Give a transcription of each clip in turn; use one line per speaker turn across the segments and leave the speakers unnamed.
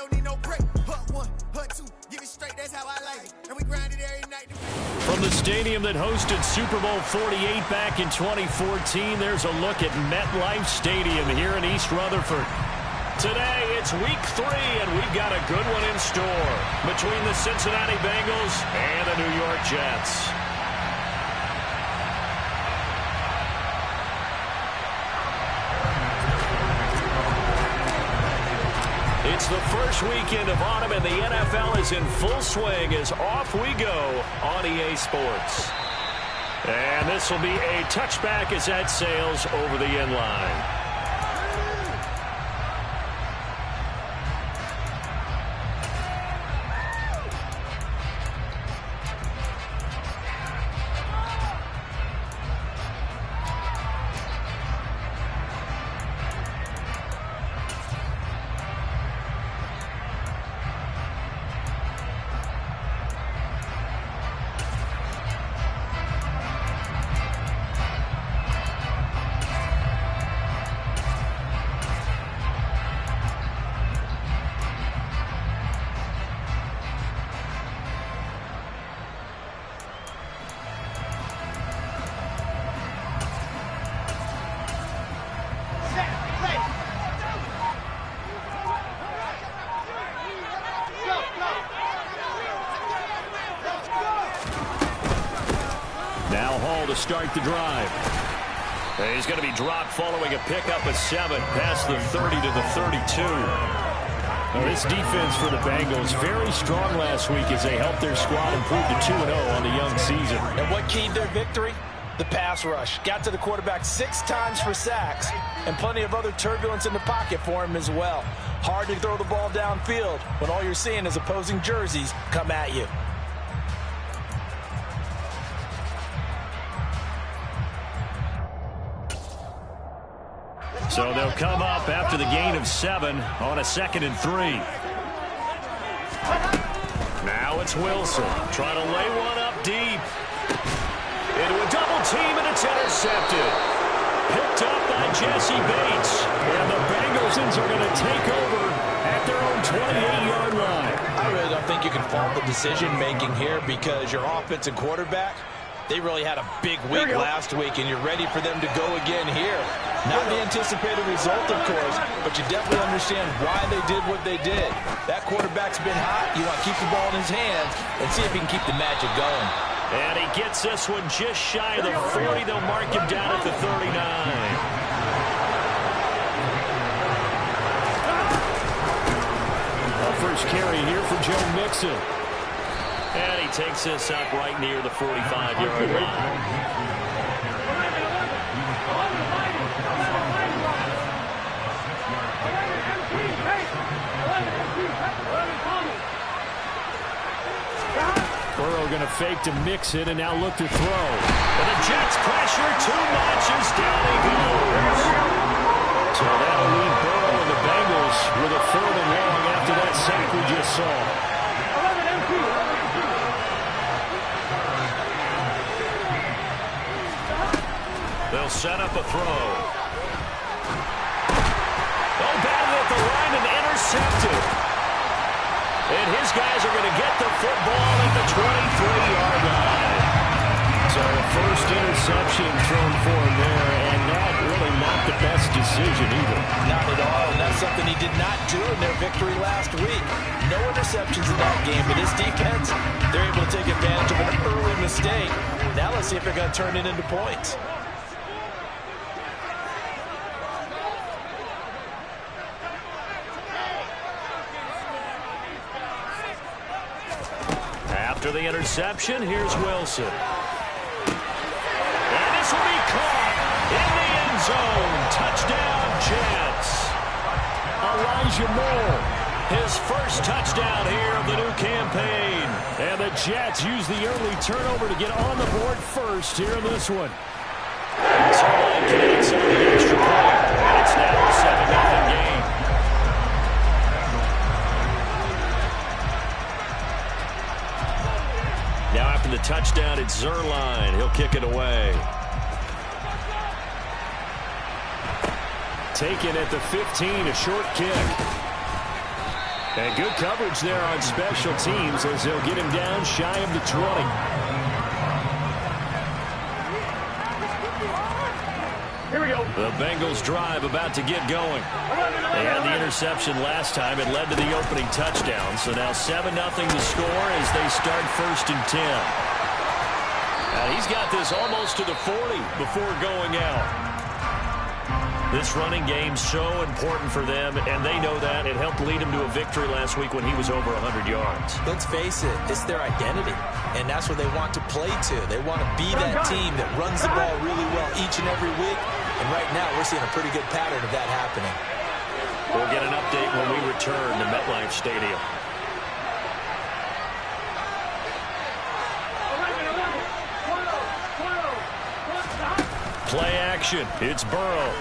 don't need no break. Hut one, hut two, give it straight, that's how I like it. And we grind it every night.
From the stadium that hosted Super Bowl 48 back in 2014, there's a look at MetLife Stadium here in East Rutherford. Today, it's week 3, and we've got a good one in store between the Cincinnati Bengals and the New York Jets. It's the first weekend of autumn, and the NFL is in full swing as off we go on EA Sports. And this will be a touchback as that sails over the end line. Now Hall to start the drive. He's going to be dropped following a pickup of 7 past the 30 to the 32. Now this defense for the Bengals very strong last week as they helped their squad improve to 2-0 on the young season.
And what keyed their victory? The pass rush. Got to the quarterback 6 times for sacks, and plenty of other turbulence in the pocket for him as well. Hard to throw the ball downfield when all you're seeing is opposing jerseys come at you.
So they'll come up after the gain of 7 on a 2nd and 3. Now it's Wilson trying to lay one up deep. Into a double team, and it's intercepted. Picked up by Jesse Bates. And the Bengals are going to take over at their own 28-yard line.
I really don't think you can fault the decision-making here because your offense and quarterback, they really had a big week last week, and you're ready for them to go again here. Not the anticipated result, of course, but you definitely understand why they did what they did. That quarterback's been hot. You want to keep the ball in his hands and see if he can keep the magic going.
And he gets this one just shy of the 40. They'll mark him down at the 39. First carry here for Joe Mixon. And he takes this up right near the 45-yard line. Burrow going to fake to Mixon and now look to throw. And the Jets pressure, 2 notches, down he goes. So that'll leave Burrow and the Bengals with a 3rd and long after that sack we just saw. They'll set up a throw. Oh, batted at the line and intercepted. And his guys are going to get the football at the 23-yard line. So the first interception thrown for him there, and that really not the best decision either.
Not at all, and that's something he did not do in their victory last week. No interceptions in that game, but his defense, they're able to take advantage of an early mistake. Now let's see if they're going to turn it into points.
After the interception, here's Wilson. And this will be caught in the end zone. Touchdown, Jets. Elijah Moore, his first touchdown here of the new campaign. And the Jets use the early turnover to get on the board first here in this one. Zerline connects on the extra point. And it's now a 7-0 game. Now after the touchdown, it's Zerline. He'll kick it away. Taken at the 15, a short kick. And good coverage there on special teams as they'll get him down shy of the 20.
Here we go.
The Bengals drive about to get going. They had the interception last time. It led to the opening touchdown. So now 7-0 the score as they start 1st and 10. Now he's got this almost to the 40 before going out. This running game so important for them, and they know that. It helped lead him to a victory last week when he was over 100 yards.
Let's face it, it's their identity, and that's what they want to play to. They want to be that team that runs the ball really well each and every week, and right now we're seeing a pretty good pattern of that happening.
We'll get an update when we return to MetLife Stadium. Play action. It's Burrow.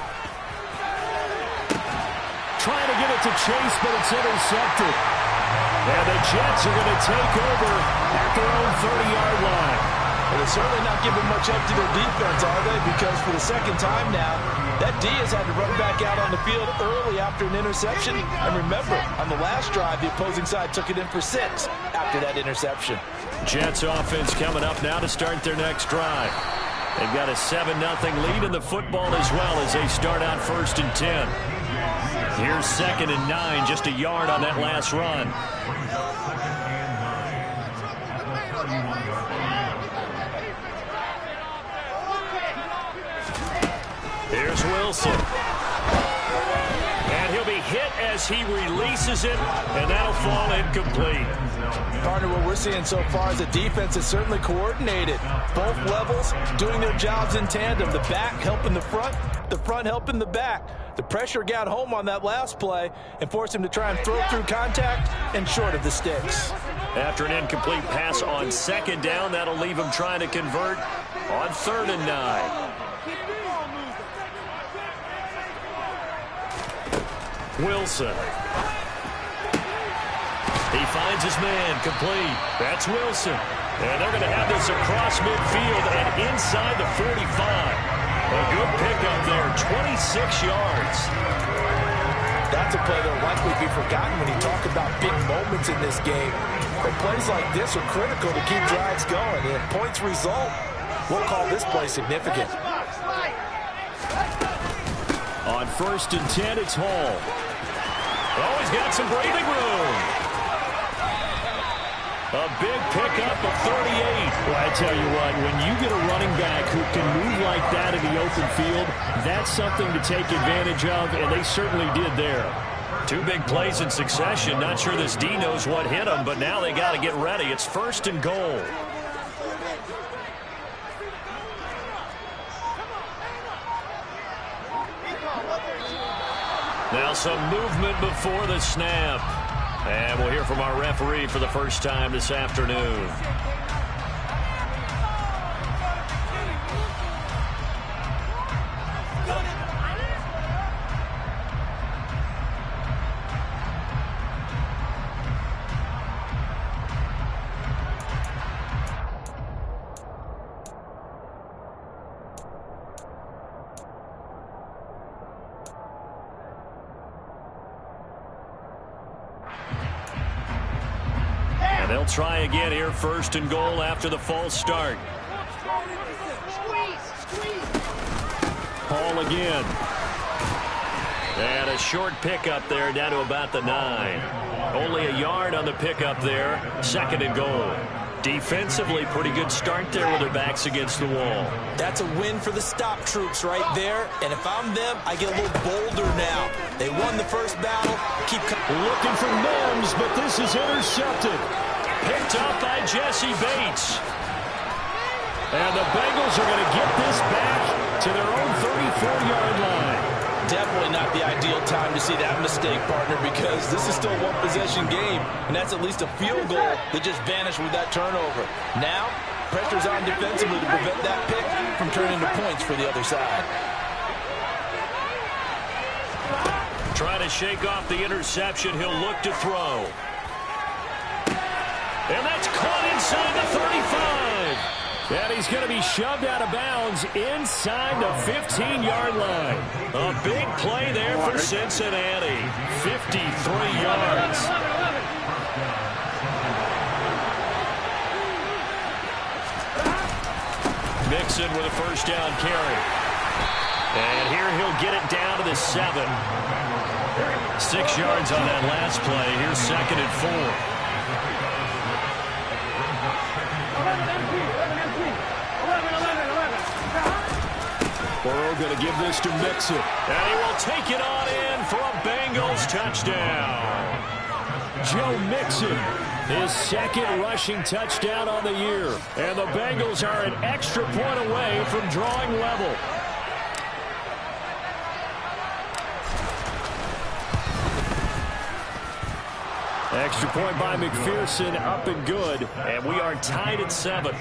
Trying to get it to Chase, but it's intercepted. And the Jets are going to take over at their own 30-yard line.
Well, they're certainly not giving much up to their defense, are they? Because for the second time now, that D has had to run back out on the field early after an interception. And remember, on the last drive, the opposing side took it in for 6 after that interception.
Jets offense coming up now to start their next drive. They've got a 7-0 lead in the football as well as they start out 1st and 10. Here's 2nd and 9, just a yard on that last run. Here's Wilson. And he'll be hit as he releases it, and that'll fall incomplete.
Partner, what we're seeing so far is the defense is certainly coordinated. Both levels doing their jobs in tandem. The back helping the front helping the back. The pressure got home on that last play and forced him to try and throw through contact and short of the sticks.
After an incomplete pass on 2nd down, that'll leave him trying to convert on 3rd and 9. Wilson. He finds his man, complete. That's Wilson. And they're going to have this across midfield and inside the 45. A good pickup there, 26 yards.
That's a play that will likely be forgotten when you talk about big moments in this game. But plays like this are critical to keep drives going. And if points result, we'll call this play significant.
On 1st and 10, it's Hall. Oh, he's got some breathing room. A big pickup of 38. Well, I tell you what, when you get a running back who can move like that in the open field, that's something to take advantage of, and they certainly did there. 2 big plays in succession. Not sure this D knows what hit him, but now they got to get ready. It's 1st and goal. Now some movement before the snap. And we'll hear from our referee for the first time this afternoon. They'll try again here, 1st and goal after the false start. Hall again. And a short pickup there down to about the 9. Only a yard on the pickup there, 2nd and goal. Defensively, pretty good start there with their backs against the wall.
That's a win for the stop troops right there. And if I'm them, I get a little bolder now. They won the first battle. Keep
looking for Mims, but this is intercepted. Picked up by Jesse Bates. And the Bengals are going to get this back to their own 34-yard line.
Definitely not the ideal time to see that mistake, partner, because this is still a one-possession game, and that's at least a field goal that just vanished with that turnover. Now, pressure's on defensively to prevent that pick from turning into points for the other side.
Trying to shake off the interception. He'll look to throw. And that's caught inside the 35. And he's going to be shoved out of bounds inside the 15-yard line. A big play there for Cincinnati. 53 yards. the first down carry. And here he'll get it down to the 7. 6 yards on that last play. Here's 2nd and 4.
Burrow going to give this to Mixon.
And he will take it on in for a Bengals touchdown.
Joe Mixon, his 2nd rushing touchdown on the year.
And the Bengals are an extra point away from drawing level.
Extra point by McPherson, up and good.
And we are tied at 7.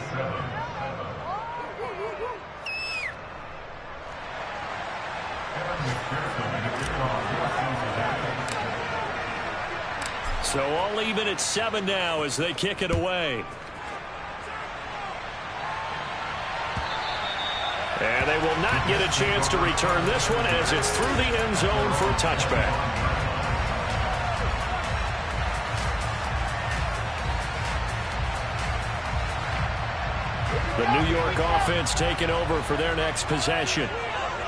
So all even at 7 now as they kick it away. And they will not get a chance to return this one as it's through the end zone for a touchback. The New York offense taking over for their next possession.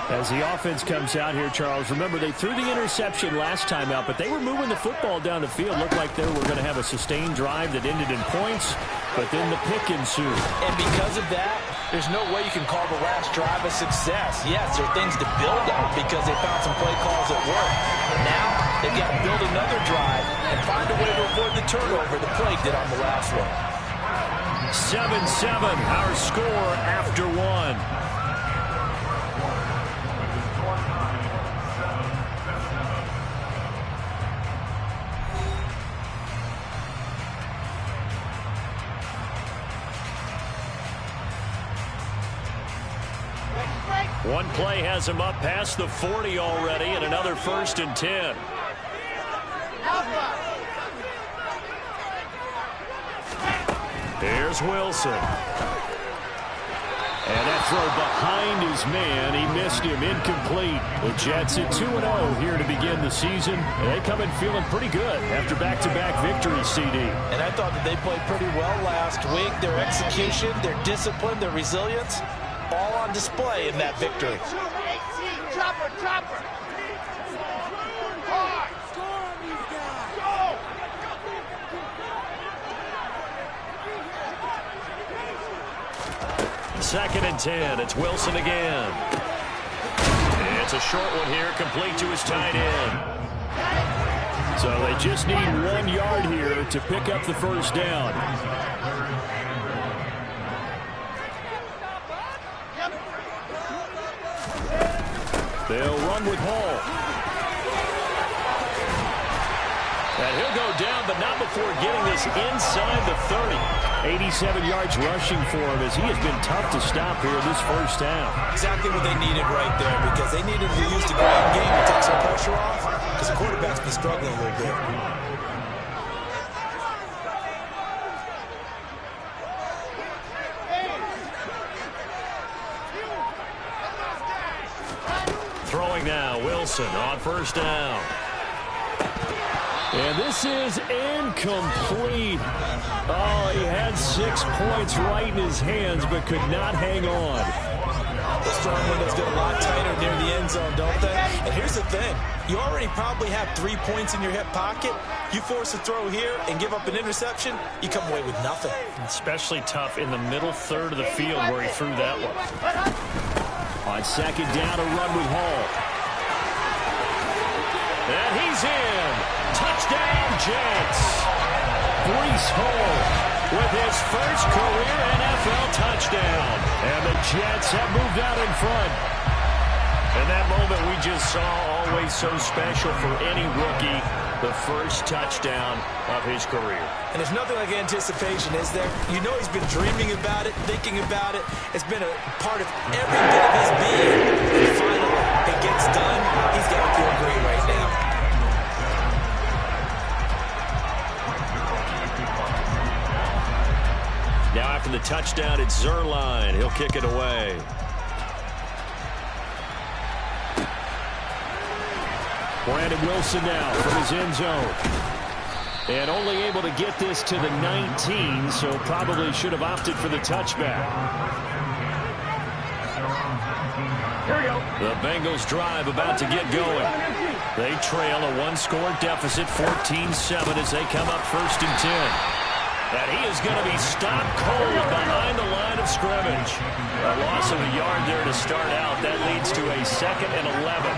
As the offense comes out here, Charles, remember they threw the interception last time out, but they were moving the football down the field. Looked like they were going to have a sustained drive that ended in points, but then the pick ensued.
And because of that, there's no way you can call the last drive a success. Yes, there are things to build on because they found some play calls that work. Now they've got to build another drive and find a way to avoid the turnover the play did on the last one.
7-7, our score after 1. One play has him up past the 40 already, and another 1st and 10. Here's Wilson.
And that throw behind his man, he missed him, incomplete. The Jets at 2-0 here to begin the season. They come in feeling pretty good after back-to-back victories, CD.
And I thought that they played pretty well last week. Their execution, their discipline, their resilience, all on display in that victory.
Chopper.
Second and 10. It's Wilson again. It's a short one here, complete to his tight end.
So they just need 1 yard here to pick up the first down. They'll run with Hall.
And he'll go down, but not before getting this inside the 30.
87 yards rushing for him as he has been tough to stop here this first down.
Exactly what they needed right there because they needed to use the ground game to take some pressure off because the quarterback's been struggling a little bit.
Throwing now, Wilson on first down.
And this is incomplete. Oh, he had 6 points right in his hands, but could not hang on.
The strong windows get a lot tighter near the end zone, don't they? And here's the thing. You already probably have 3 points in your hip pocket. You force a throw here and give up an interception, you come away with nothing.
Especially tough in the middle third of the field where he threw that one.
On second down, a run with Hall.
And he's in. Touchdown, Jets.
Breece Hall
with his first career NFL touchdown.
And the Jets have moved out in front.
And that moment we just saw, always so special for any rookie, the first touchdown of his career.
And there's nothing like anticipation, is there? You know he's been dreaming about it, thinking about it. It's been a part of every bit of his being. And finally, it gets done. He's got to feel great right now.
Now after the touchdown, it's Zuerlein. He'll kick it away.
Brandon Wilson now from his end zone. And only able to get this to the 19, so probably should have opted for the touchback. The Bengals drive about to get going. They trail a one-score deficit, 14-7, as they come up 1st and 10. And he is going to be stopped cold behind the line of scrimmage. A loss of a yard there to start out. That leads to a 2nd and 11.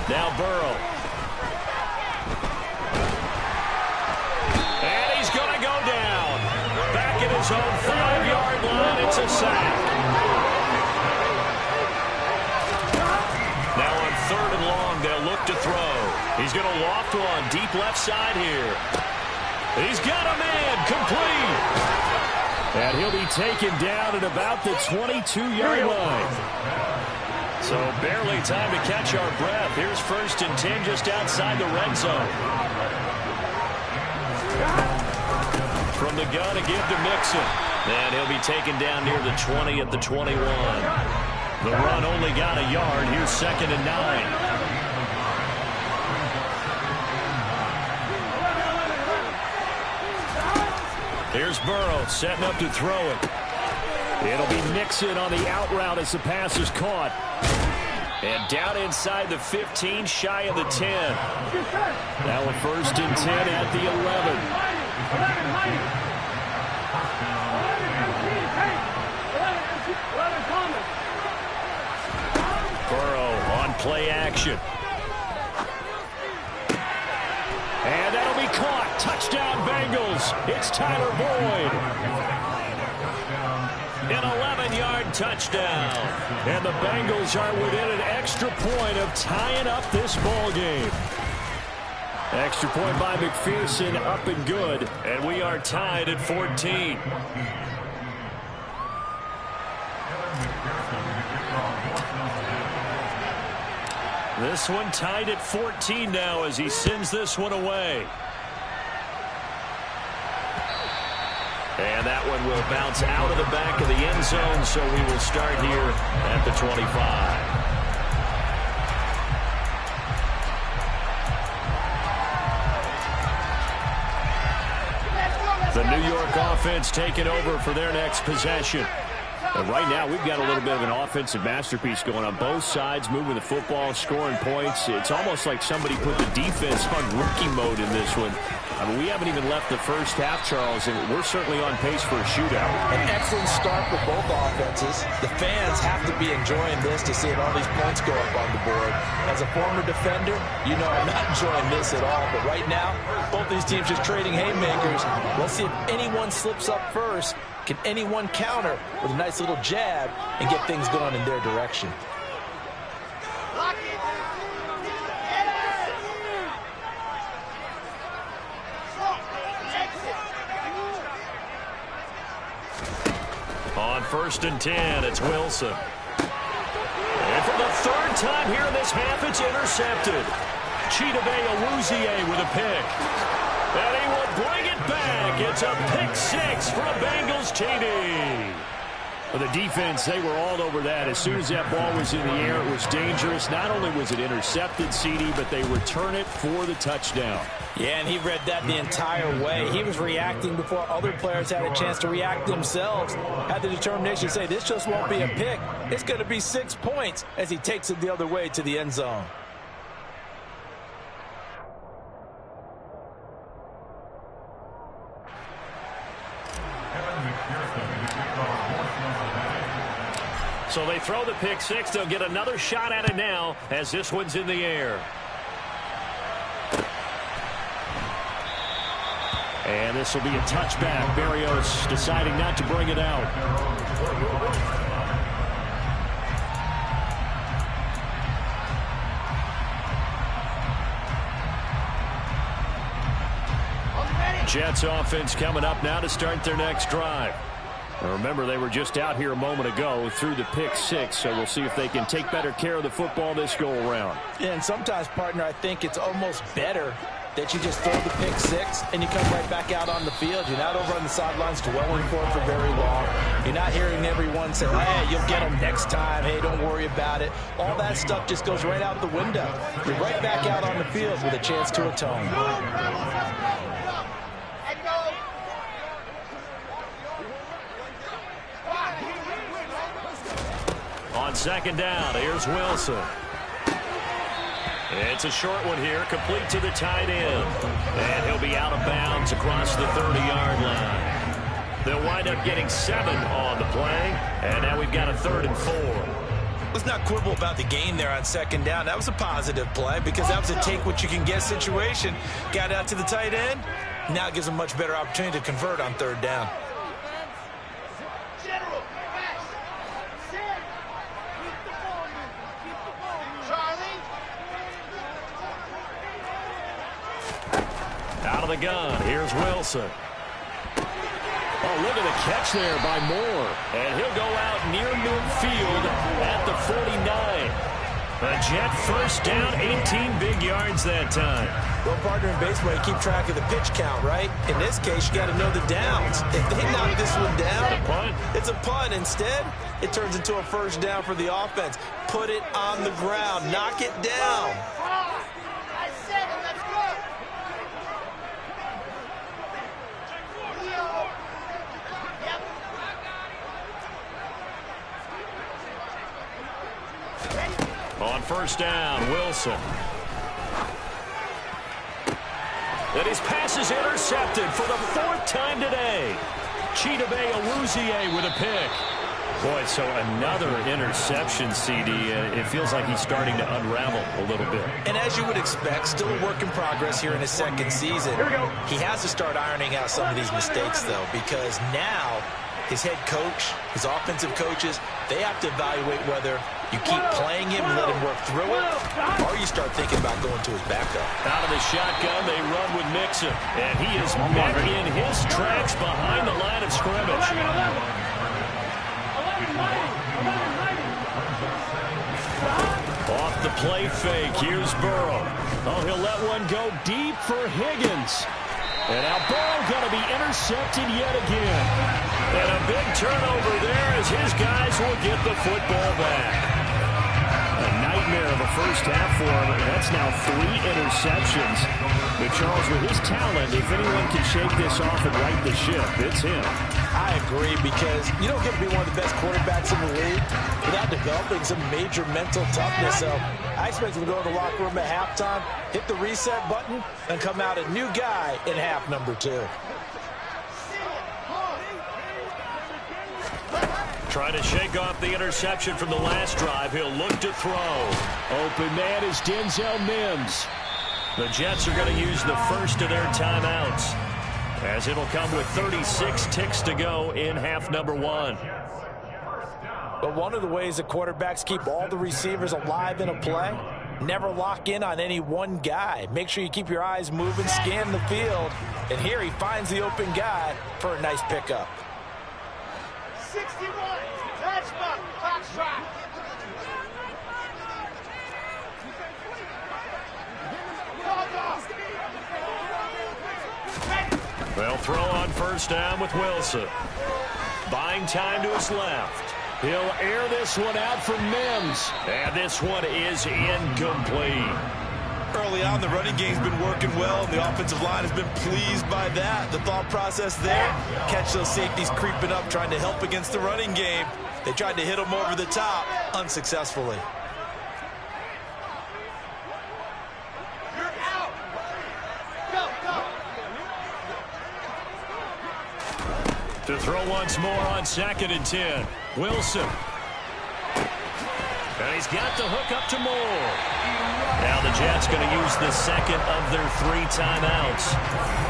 Now Burrow. And he's going to go down. Back at his own 5-yard line. It's a sack. Now on 3rd and long, they'll look to throw. He's going to loft one deep left side here. He's got a man complete. And he'll be taken down at about the 22-yard line. So barely time to catch our breath. Here's 1st and 10 just outside the red zone. From the gun, a give to Mixon. And he'll be taken down near the 20 at the 21. The run only got a yard. Here's 2nd and 9. Here's Burrow setting up to throw it. It'll be Mixon on the out route as the pass is caught. And down inside the 15, shy of the 10. Now a 1st and 10 at the 11. Burrow on play action. And that'll be caught. Touchdown Bengals. It's Tyler Boyd. An 11-yard touchdown. And the Bengals are within an extra point of tying up this ball game. Extra point by McPherson, up and good. And we are tied at 14. This one tied at 14 now as he sends this one away. And that one will bounce out of the back of the end zone, so we will start here at the 25. The New York offense taking over for their next possession. And right now, we've got a little bit of an offensive masterpiece going on both sides, moving the football, scoring points. It's almost like somebody put the defense on rookie mode in this one. I mean, we haven't even left the first half, Charles, and we're certainly on pace for a shootout.
An excellent start for both offenses. The fans have to be enjoying this to see all these points go up on the board. As a former defender, you know I'm not enjoying this at all. But right now, both these teams just trading haymakers. Let's see if anyone slips up first. Can anyone counter with a nice little jab and get things going in their direction?
On 1st and 10, it's Wilson. And for the 3rd time here in this half, it's intercepted. Chidobe Awuzie with a pick. And he will bring it back. It's a pick 6 for a Bengals TD. For the defense, they were all over that. As soon as that ball was in the air, it was dangerous. Not only was it intercepted, CD, but they return it for the touchdown.
Yeah, and he read that the entire way. He was reacting before other players had a chance to react themselves. Had the determination to say, this just won't be a pick. It's going to be 6 points as he takes it the other way to the end zone.
So they throw the pick 6. They'll get another shot at it now as this one's in the air. And this will be a touchback. Berrios deciding not to bring it out. Jets offense coming up now to start their next drive. And remember, they were just out here a moment ago through the pick 6, so we'll see if they can take better care of the football this go-around.
Yeah, and sometimes, partner, I think it's almost better that you just throw the pick 6 and you come right back out on the field. You're not over on the sidelines dwelling for it for very long. You're not hearing everyone say, hey, you'll get them next time. Hey, don't worry about it. All that stuff just goes right out the window. You're right back out on the field with a chance to atone.
On second down, here's Wilson. It's a short one here, complete to the tight end. And he'll be out of bounds across the 30-yard line. They'll wind up getting 7 on the play. And now we've got a 3rd and 4.
Let's not quibble about the gain there on second down. That was a positive play because that was a take-what-you-can-get situation. Got out to the tight end. Now it gives them a much better opportunity to convert on 3rd down.
Out of the gun, here's Wilson. Oh, look at the catch there by Moore. And he'll go out near midfield at the 49. A Jet first down, 18 big yards that time.
Well, partner, in baseball, you keep track of the pitch count, right? In this case, you got to know the downs. If they knock this one down, it's a punt. Instead, it turns into a first down for the offense. Put it on the ground. Knock it down.
On first down, Wilson. And his pass is intercepted for the 4th time today. Chidobe Awuzie with a pick. Boy, so another interception, CD. It feels like he's starting to unravel a little bit.
And as you would expect, still a work in progress here in his 2nd season. He has to start ironing out some of these mistakes, though, because now his head coach, his offensive coaches, they have to evaluate whether you keep playing him and let him work through it, or you start thinking about going to his backup.
Out of the shotgun, they run with Mixon. And he is met in his tracks behind the line of scrimmage. Off the play fake, here's Burrow. Oh, he'll let one go deep for Higgins. And now Burrow going to be intercepted yet again. And a big turnover there as his guys will get the football back. A nightmare of a first half for him. That's now 3 interceptions. But Charles, with his talent, if anyone can shake this off and right the ship, it's him.
I agree, because you don't get to be one of the best quarterbacks in the league without developing some major mental toughness. So I expect him to go to the locker room at halftime, hit the reset button, and come out a new guy in half number 2.
Trying to shake off the interception from the last drive. He'll look to throw. Open man is Denzel Mims. The Jets are going to use the first of their timeouts, as it'll come with 36 ticks to go in half number 1.
But one of the ways that quarterbacks keep all the receivers alive in a play, never lock in on any one guy. Make sure you keep your eyes moving, scan the field. And here he finds the open guy for a nice pickup.
61, touchdown, clock strike.
They'll throw on first down with Wilson. Buying time to his left. He'll air this one out for Mims. And this one is incomplete.
Early on, the running game's been working well, and the offensive line has been pleased by that. The thought process there, catch those safeties creeping up, trying to help against the running game. They tried to hit them over the top, unsuccessfully.
You're out. Go, go.
To throw once more on 2nd and 10. Wilson. And he's got the hook up to Moore. Now the Jets going to use the second of their 3 timeouts,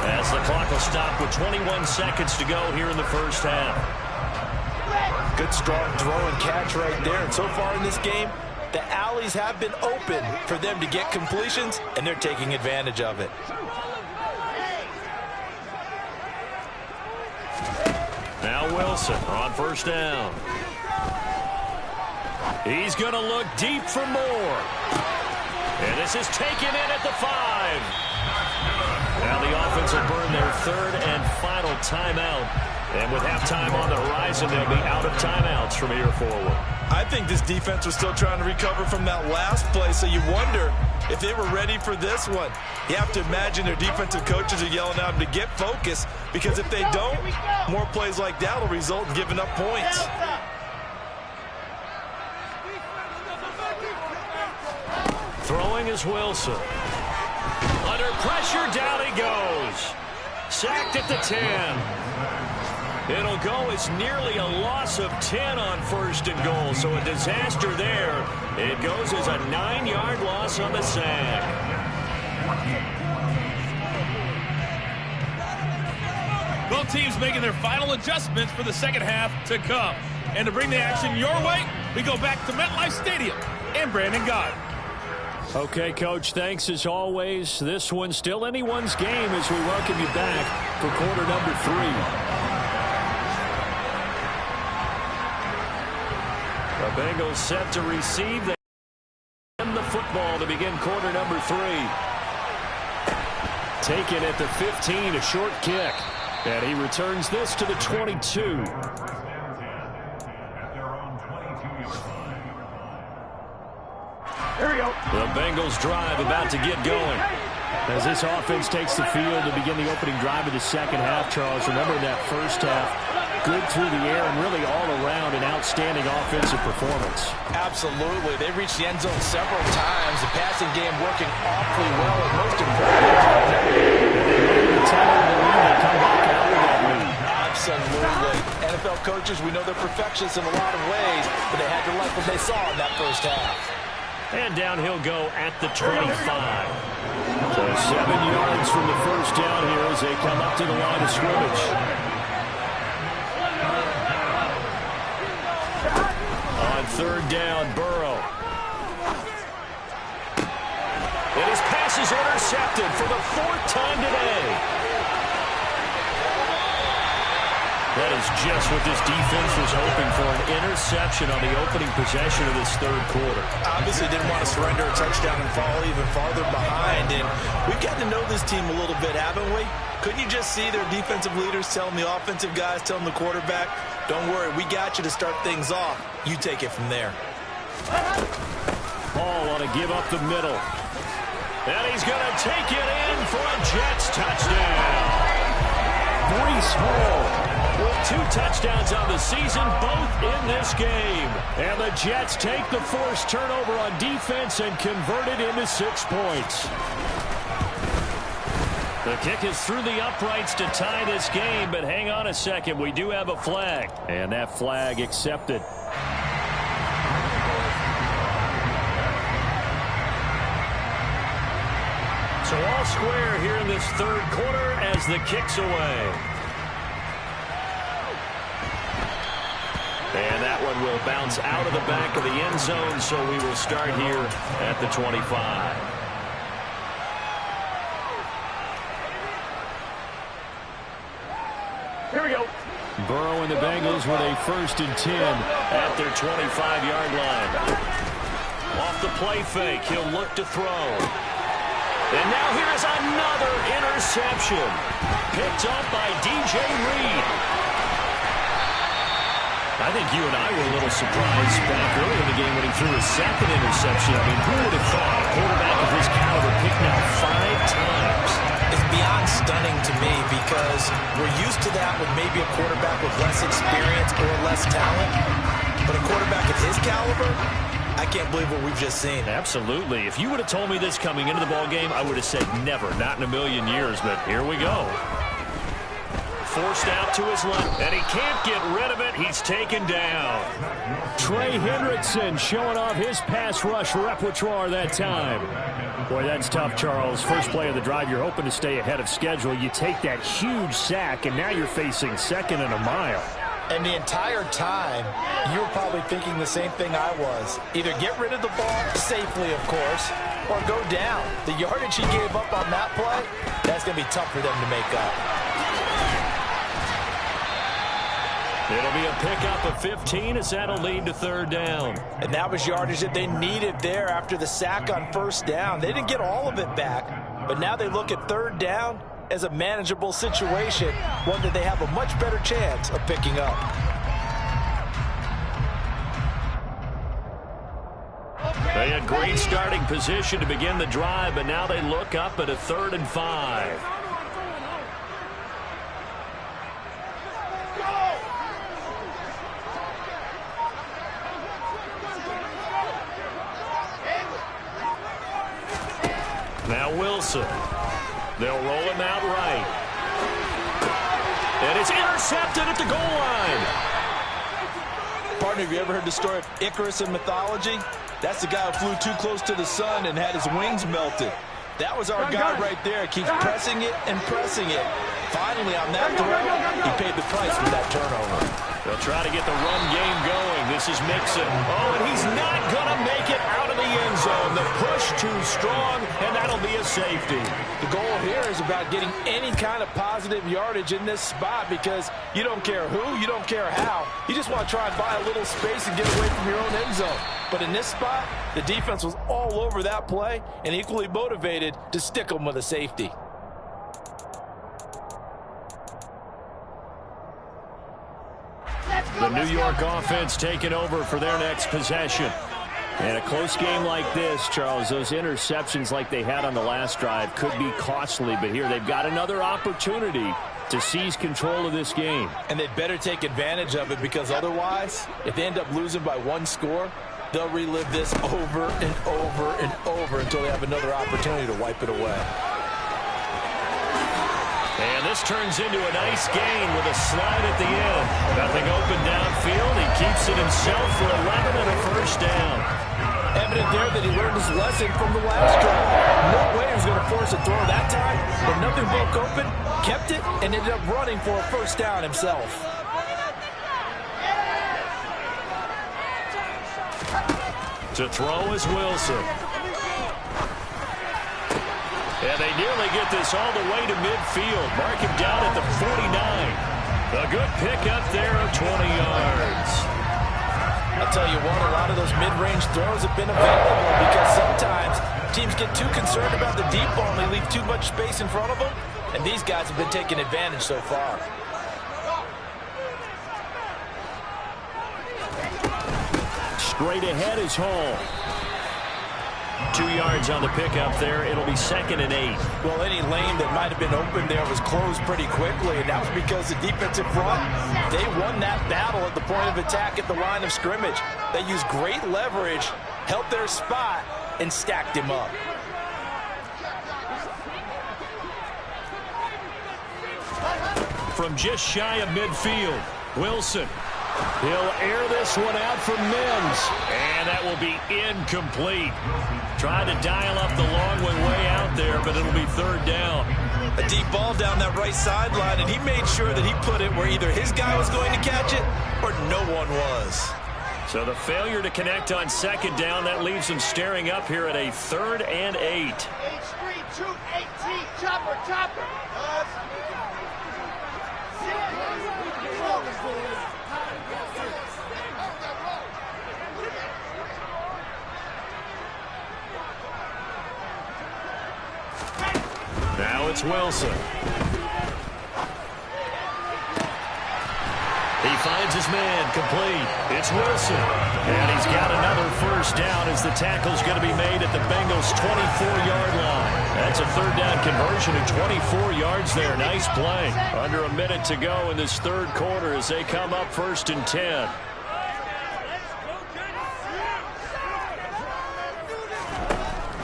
as the clock will stop with 21 seconds to go here in the first half.
Good strong throw and catch right there. And so far in this game, the alleys have been open for them to get completions, and they're taking advantage of it.
Now Wilson on first down. He's going to look deep for Moore. And this is taken in at the 5. Now the offense will burn their 3rd and final timeout. And with halftime on the horizon, they'll be out of timeouts from here forward.
I think this defense was still trying to recover from that last play, so you wonder if they were ready for this one. You have to imagine their defensive coaches are yelling at them to get focused, because if they don't, more plays like that will result in giving up points.
Throwing is Wilson. Under pressure, down he goes. Sacked at the 10. It'll go as nearly a loss of 10 on 1st and goal, so a disaster there. It goes as a 9-yard loss on the sack.
Both teams making their final adjustments for the second half to come. And to bring the action your way, we go back to MetLife Stadium and Brandon Gaudin.
Okay, Coach, thanks as always. This one's still anyone's game as we welcome you back for quarter number 3. The Bengals set to receive the football to begin quarter number 3. Taken at the 15, a short kick. And he returns this to the 22.
Here we go.
The Bengals drive about to get going. As this offense takes the field to begin the opening drive of the second half, Charles, remember that first half, good through the air and really all around an outstanding offensive performance.
Absolutely. They reached the end zone several times. The passing game working awfully well, and most importantly,
they come back out with that lead.
Absolutely. NFL coaches, we know they're perfectionists in a lot of ways, but they had to like what they saw in that first half.
And down he'll go at the 25. So 7 yards from the first down here as they come up to the line of scrimmage. On 3rd down, Burrow. And his pass is intercepted for the 4th time today. That is just what this defense was hoping for, an interception on the opening possession of this 3rd quarter.
Obviously didn't want to surrender a touchdown and fall even farther behind. And we've gotten to know this team a little bit, haven't we? Couldn't you just see their defensive leaders telling the offensive guys, telling the quarterback, don't worry, we got you to start things off. You take it from there.
Ball on a give up the middle. And he's going to take it in for a Jets touchdown. Breece Hall with 2 touchdowns on the season, both in this game. And the Jets take the forced turnover on defense and convert it into 6 points. The kick is through the uprights to tie this game, but hang on a second. We do have a flag, and that flag accepted. So all square here in this 3rd quarter as the kick's away. And that one will bounce out of the back of the end zone, so we will start here at the 25.
Here we go.
Burrow and the Bengals with a 1st and 10 at their 25-yard line. Off the play fake, he'll look to throw. And now here is another interception. Picked up by DJ Reed. I think you and I were a little surprised back early in the game when he threw his 2nd interception. I mean, who would have thought a quarterback of his caliber picked now 5 times?
It's beyond stunning to me because we're used to that with maybe a quarterback with less experience or less talent. But a quarterback of his caliber, I can't believe what we've just seen.
Absolutely. If you would have told me this coming into the ballgame, I would have said never, not in a million years. But here we go. Forced out to his left, and he can't get rid of it. He's taken down. Trey Hendrickson showing off his pass rush repertoire that time. Boy, that's tough, Charles. First play of the drive, you're hoping to stay ahead of schedule. You take that huge sack, and now you're facing 2nd and a mile.
And the entire time, you were probably thinking the same thing I was. Either get rid of the ball safely, of course, or go down. The yardage he gave up on that play, that's going to be tough for them to make up.
It'll be a pickup of 15 as that'll lead to 3rd down.
And that was yardage that they needed there after the sack on 1st down. They didn't get all of it back, but now they look at 3rd down as a manageable situation, one that they have a much better chance of picking up.
They had great starting position to begin the drive, but now they look up at a 3rd and 5. Now Wilson. They'll roll him out right. And it's intercepted at the goal line.
Partner, have you ever heard the story of Icarus in mythology? That's the guy who flew too close to the sun and had his wings melted. That was our guy right there. Keeps pressing it and pressing it. Finally, on that throw, he paid the price with that turnover.
They'll try to get the run game going. This is Mixon. Oh, and he's not going to make it out of the end zone. The push too strong, and that'll be a safety.
The goal here is about getting any kind of positive yardage in this spot because you don't care who, you don't care how. You just want to try and buy a little space and get away from your own end zone. But in this spot, the defense was all over that play and equally motivated to stick them with a safety.
The New York offense taking over for their next possession. And a close game like this, Charles, those interceptions like they had on the last drive could be costly. But here they've got another opportunity to seize control of this game.
And they'd better take advantage of it because otherwise, if they end up losing by one score, they'll relive this over and over and over until they have another opportunity to wipe it away.
And this turns into a nice gain with a slide at the end. Nothing open downfield. He keeps it himself for 11 and a first down.
Evident there that he learned his lesson from the last drive. No way he was going to force a throw that time, but nothing broke open, kept it, and ended up running for a first down himself.
To throw is Wilson. And they nearly get this all the way to midfield. Mark him down at the 49. A good pickup there of 20 yards.
I'll tell you what, a lot of those mid-range throws have been available because sometimes teams get too concerned about the deep ball and they leave too much space in front of them. And these guys have been taking advantage so far.
Straight ahead is Hall. 2 yards on the pickup there. It'll be 2nd and 8.
Well, any lane that might have been open there was closed pretty quickly, and that was because the defensive front, they won that battle at the point of attack at the line of scrimmage. They used great leverage, held their spot, and stacked him up.
From just shy of midfield, Wilson. He'll air this one out for Mims. And that will be incomplete. Trying to dial up the long way out there, but it'll be 3rd down.
A deep ball down that right sideline, and he made sure that he put it where either his guy was going to catch it or no one was.
So the failure to connect on 2nd down, that leaves him staring up here at a 3rd and 8.
H3218, chopper, chopper.
Now it's Wilson. He finds his man complete. It's Wilson. And he's got another first down as the tackle's going to be made at the Bengals' 24-yard line. That's a 3rd down conversion of 24 yards there. Nice play. Under a minute to go in this 3rd quarter as they come up 1st and 10.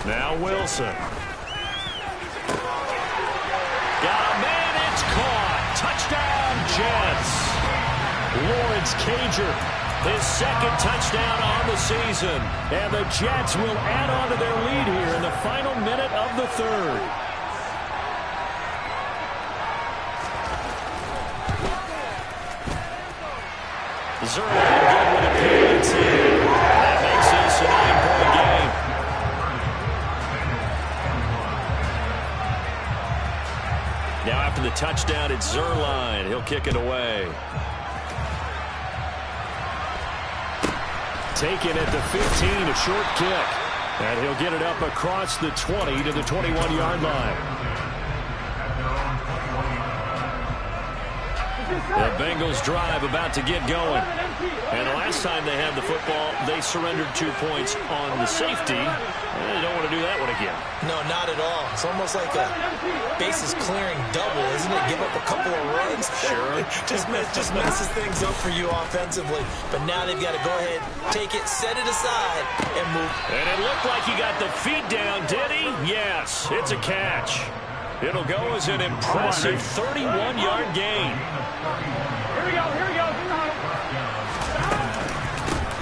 Now Wilson. Got a man, it's caught. Touchdown, Jets. Lawrence Cager, his 2nd touchdown on the season. And the Jets will add on to their lead here in the final minute of the 3rd. Zerline good with a PAT. That makes this a 9-point game. Now after the touchdown, it's Zerline. He'll kick it away. Taken at the 15, a short kick. And he'll get it up across the 20 to the 21-yard line. The Bengals drive about to get going. And the last time they had the football, they surrendered 2 points on the safety. They don't want to do that one again.
No, not at all. It's almost like a bases clearing double, isn't it? Give up a couple of runs.
Sure.
just messes things up for you offensively. But now they've got to go ahead, take it, set it aside, and move.
And it looked like he got the feet down, did he? Yes, it's a catch. It'll go as an impressive 31-yard gain.
Here we go, here we go.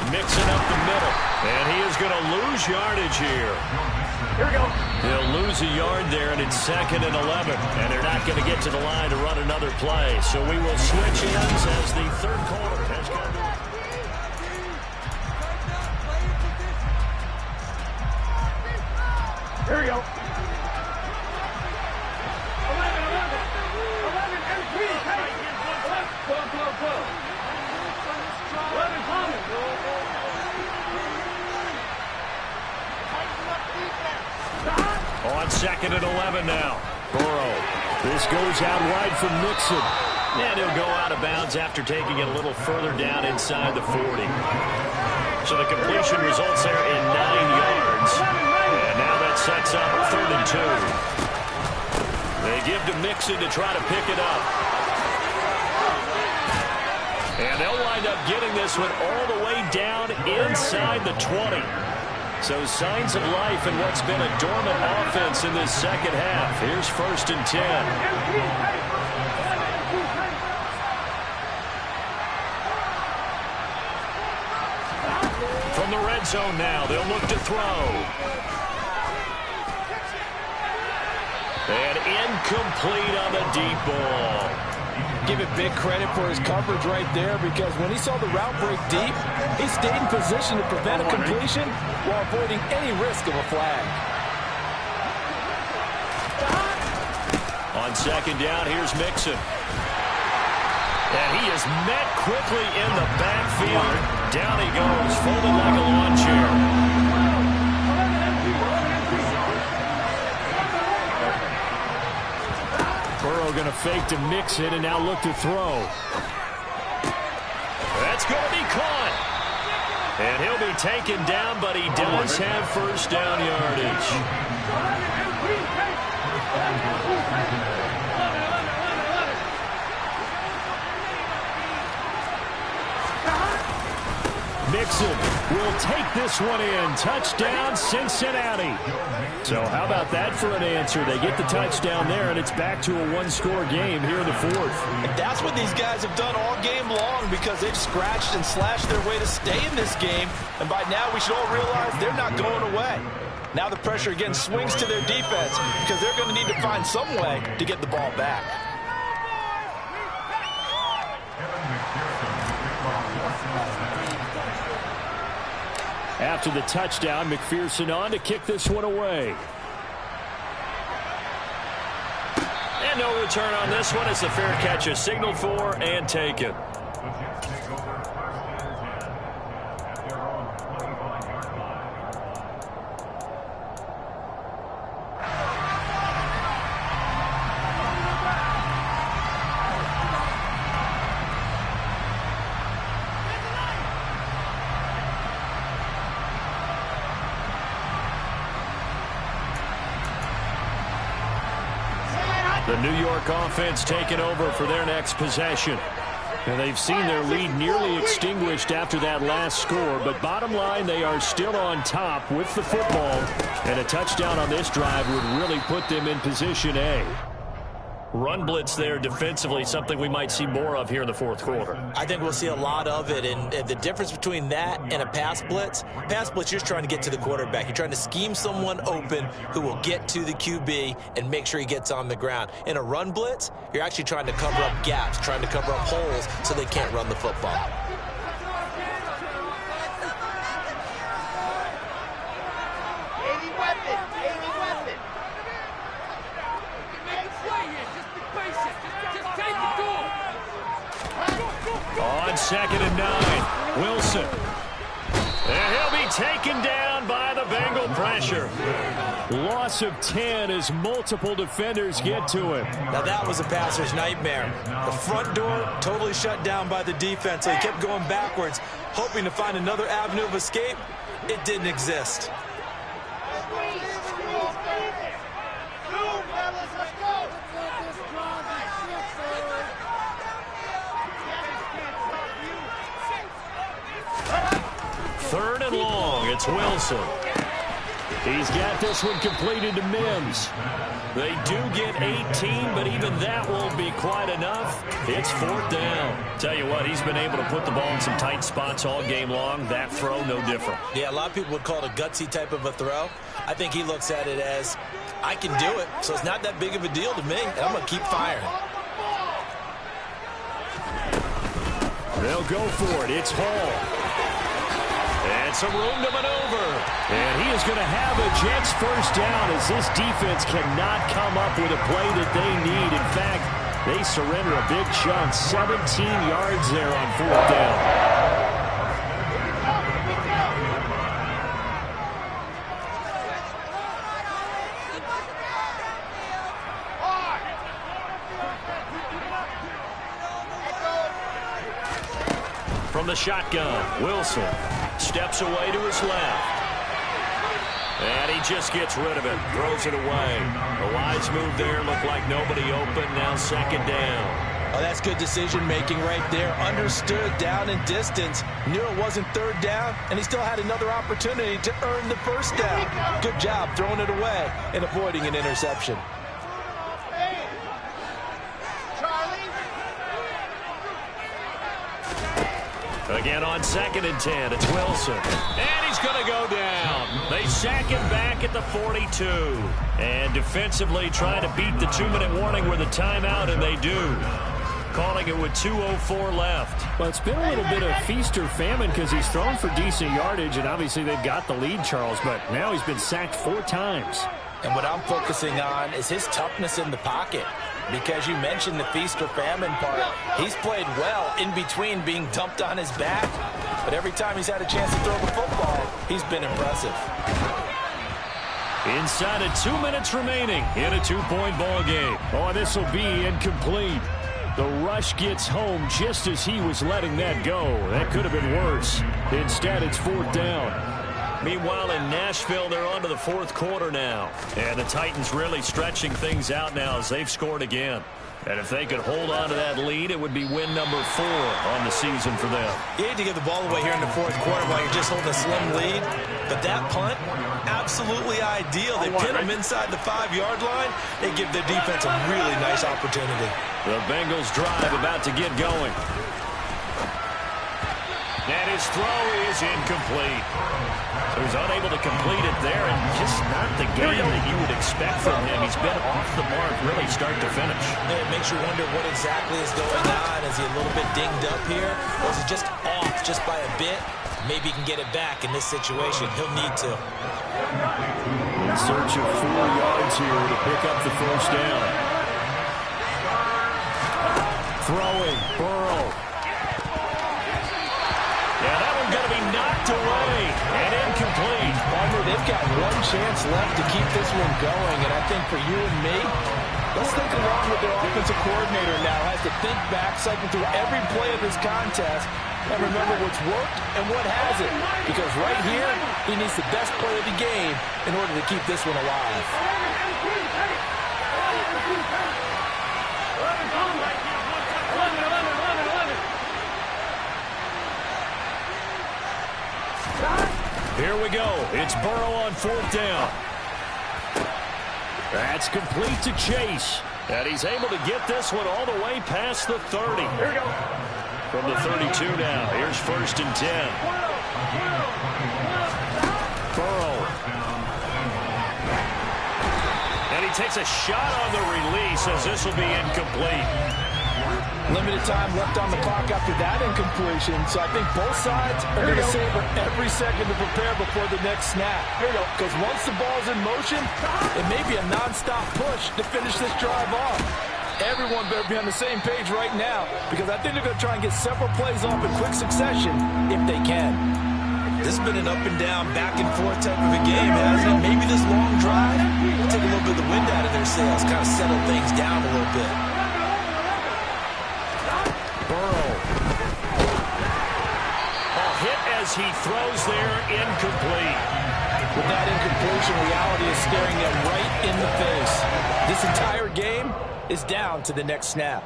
Mixing up the middle. And he is going to lose yardage here.
Here we go.
He'll lose a yard there, and it's 2nd and 11. And they're not going to get to the line to run another play. So we will switch ends as the third quarter has come to.
Here we go. 11 MP. 12. 11 coming.
On 2nd and 11 now. Burrow. This goes out wide from Mixon. And he'll go out of bounds after taking it a little further down inside the 40. So the completion results there in 9 yards. And now that sets up 3rd and 2. They give to Mixon to try to pick it up. And they'll wind up getting this one all the way down inside the 20. So signs of life in what's been a dormant offense in this second half. Here's 1st and 10. From the red zone now, they'll look to throw. And incomplete on the deep ball.
Give it big credit for his coverage right there, because when he saw the route break deep, he stayed in position to prevent a completion while avoiding any risk of a flag.
On 2nd down, here's Mixon. And he is met quickly in the backfield. Down he goes, folded like a lawn chair. Burrow going to fake to Mixon and now look to throw. That's going to be caught. And he'll be taken down, but he does have 1st down yardage. Mixon will take this one in. Touchdown, Cincinnati. So how about that for an answer? They get the touchdown there, and it's back to a one-score game here in the 4th.
And that's what these guys have done all game long, because they've scratched and slashed their way to stay in this game. And by now, we should all realize they're not going away. Now the pressure again swings to their defense, because they're going to need to find some way to get the ball back.
After the touchdown, McPherson on to kick this one away. And no return on this one as the fair catch is signaled for and taken. The New York offense taking over for their next possession. And they've seen their lead nearly extinguished after that last score. But bottom line, they are still on top with the football. And a touchdown on this drive would really put them in position A. Run blitz there defensively, something we might see more of here in the 4th quarter.
I think we'll see a lot of it, and the difference between that and a pass blitz, you're just trying to get to the quarterback. You're trying to scheme someone open who will get to the QB and make sure he gets on the ground. In a run blitz, you're actually trying to cover up gaps, trying to cover up holes so they can't run the football.
On 2nd and 9, Wilson. And he'll be taken down by the Bengal pressure. Loss of 10 as multiple defenders get to him.
Now that was a passer's nightmare. The front door totally shut down by the defense, so he kept going backwards, hoping to find another avenue of escape. It didn't exist.
Third and long, it's Wilson. He's got this one completed to Mims. They do get 18, but even that won't be quite enough. It's fourth down. Tell you what, he's been able to put the ball in some tight spots all game long. That throw, no different.
Yeah, a lot of people would call it a gutsy type of a throw. I think he looks at it as, I can do it, so it's not that big of a deal to me, and I'm going to keep firing.
They'll go for it. It's Hall. And some room to maneuver. And he is going to have a Jets first down as this defense cannot come up with a play that they need. In fact, they surrender a big chunk. 17 yards there on fourth down. From the shotgun, Wilson steps away to his left. And he just gets rid of it, throws it away. A wise move there, looked like nobody open, now second down.
Oh, that's good decision-making right there. Understood down and distance. Knew it wasn't third down, and he still had another opportunity to earn the first down. Good job throwing it away and avoiding an interception.
Again on 2nd and 10, it's Wilson. And he's going to go down. They sack him back at the 42. And defensively trying to beat the 2-minute warning with a timeout, and they do. Calling it with 2:04 left. Well, it's been a little bit of feast or famine because he's thrown for decent yardage, and obviously they've got the lead, Charles, but now he's been sacked 4 times.
And what I'm focusing on is his toughness in the pocket. Because you mentioned the feast or famine part. He's played well in between being dumped on his back. But every time he's had a chance to throw the football, he's been impressive.
Inside of 2 minutes remaining in a 2-point ball game. Oh, this will be incomplete. The rush gets home just as he was letting that go. That could have been worse. Instead, it's fourth down. Meanwhile, in Nashville, they're on to the fourth quarter now. And the Titans really stretching things out now as they've scored again. And if they could hold on to that lead, it would be win number 4 on the season for them.
You hate to give the ball away here in the fourth quarter while you're just holding a slim lead. But that punt, absolutely ideal. They pin them inside the 5-yard line. They give their defense a really nice opportunity.
The Bengals drive about to get going. And his throw is incomplete. So he's unable to complete it there, and just not the game that you would expect from him. He's been off the mark really start to finish.
It makes you wonder what exactly is going on. Is he a little bit dinged up here? Or is he just off just by a bit? Maybe he can get it back in this situation. He'll need to.
In search of 4 yards here to pick up the first down. Throwing, Burrow. Yeah, that one's going to be knocked away and incomplete.
Partner, they've got one chance left to keep this one going, and I think for you and me, let's think along with their offensive coordinator now. Has to think back, cycle through every play of this contest, and remember what's worked and what hasn't. Because right here, he needs the best play of the game in order to keep this one alive.
Here we go. It's Burrow on fourth down. That's complete to Chase. And he's able to get this one all the way past the 30. Here we go. From the 32 now. Here's 1st and 10. Burrow. And he takes a shot on the release as this will be incomplete.
Limited time left on the clock after that incompletion, so I think both sides are going to savor every second to prepare before the next snap. Here we go. Because once the ball's in motion, it may be a nonstop push to finish this drive off. Everyone better be on the same page right now, because I think they're going to try and get several plays off in quick succession if they can. This has been an up and down, back and forth type of a game, hasn't it? Maybe this long drive will take a little bit of the wind out of their sails, kind of settle things down a little bit.
Burrow. A hit as he throws there, incomplete.
With that incompletion, reality is staring them right in the face. This entire game is down to the next snap.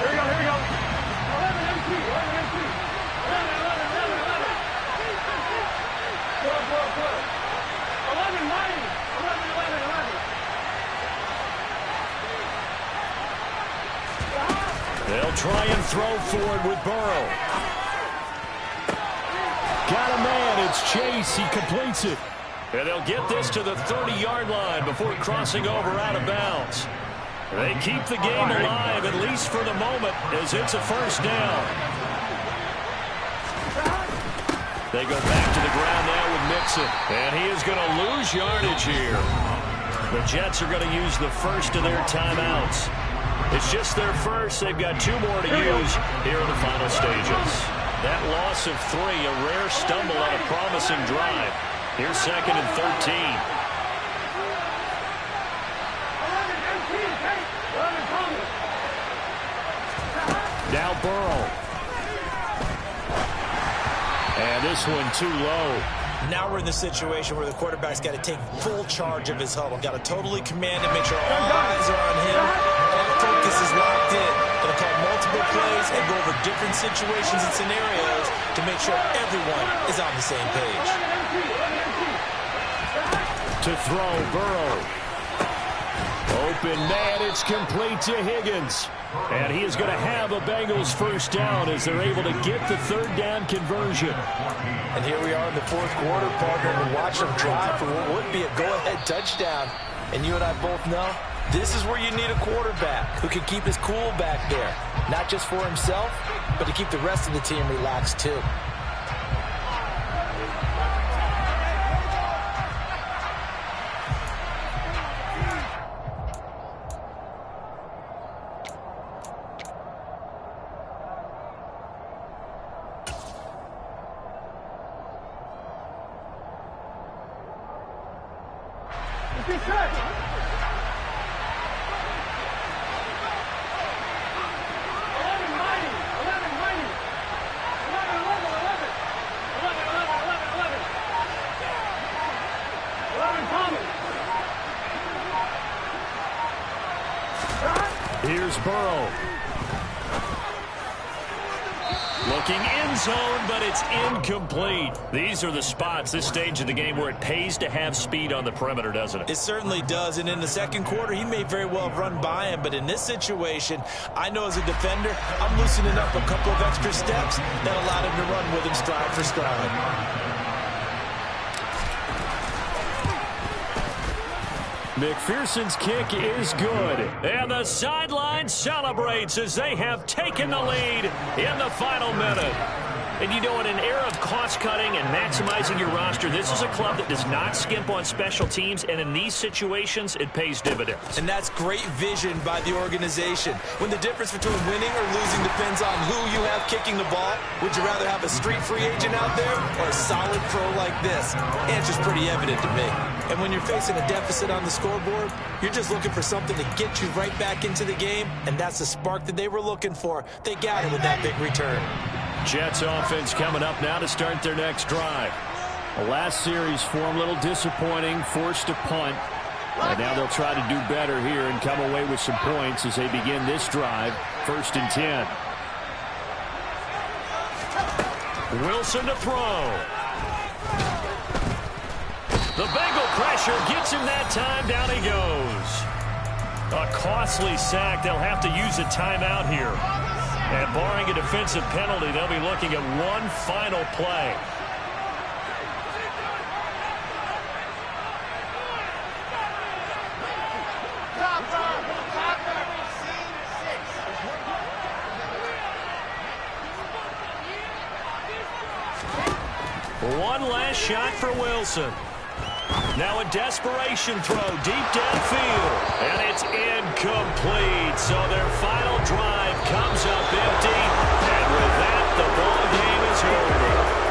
Here we go, here we go. 11 MT, 11 MT. 11. Good. 11, 9. 11.
They'll try and throw for it with Burrow. Got a man, it's Chase, he completes it. And they'll get this to the 30-yard line before crossing over out of bounds. They keep the game alive, at least for the moment, as it's a first down. They go back to the ground now with Mixon, and he is going to lose yardage here. The Jets are going to use the first of their timeouts. It's just their first. They've got 2 more to use here in the final stages. That loss of 3, a rare stumble on a promising drive. Here's 2nd and 13. Now Burrow. And this one too low.
Now we're in the situation where the quarterback's got to take full charge of his huddle. Got to totally command it, make sure all eyes are on him. All focus is locked in. Going to call multiple plays and go over different situations and scenarios to make sure everyone is on the same page.
To throw, Burrow. Open man, it's complete to Higgins. And he is going to have a Bengals first down as they're able to get the 3rd down conversion.
And here we are in the 4th quarter, partner, and watch them drive for what would be a go-ahead touchdown. And you and I both know this is where you need a quarterback who can keep his cool back there. Not just for himself, but to keep the rest of the team relaxed too.
Here's Burrow. Looking end zone, but it's incomplete. These are the spots, this stage of the game, where it pays to have speed on the perimeter, doesn't it?
It certainly does, and in the 2nd quarter, he may very well have run by him, but in this situation, I know as a defender, I'm loosening up a couple of extra steps that allowed him to run with him stride for stride.
McPherson's kick is good. And the sideline celebrates as they have taken the lead in the final minute. And you know, in an era of cost-cutting and maximizing your roster, this is a club that does not skimp on special teams, and in these situations, it pays dividends.
And that's great vision by the organization. When the difference between winning or losing depends on who you have kicking the ball, would you rather have a street free agent out there or a solid pro like this? The answer's pretty evident to me. And when you're facing a deficit on the scoreboard, you're just looking for something to get you right back into the game, and that's the spark that they were looking for. They got it with that big return.
Jets offense coming up now to start their next drive. The last series for them, a little disappointing, forced a punt. And now they'll try to do better here and come away with some points as they begin this drive, 1st and 10. Wilson to throw. The Bengal pressure gets him that time. Down he goes. A costly sack. They'll have to use a timeout here. And barring a defensive penalty, they'll be looking at one final play. One last shot for Wilson. Now a desperation throw deep downfield. And it's incomplete. So their final drive comes up empty. And with that, the ball game is over.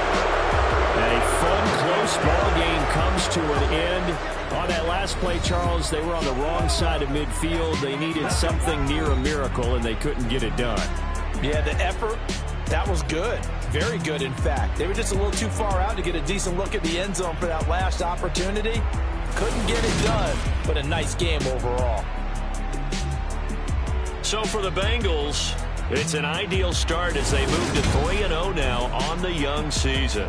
close ball game comes to an end. On that last play, Charles, they were on the wrong side of midfield. They needed something near a miracle, and they couldn't get it done.
Yeah, the effort, that was good. Very good, in fact. They were just a little too far out to get a decent look at the end zone for that last opportunity. Couldn't get it done, but a nice game overall.
So for the Bengals, it's an ideal start as they move to 3-0 now on the young season.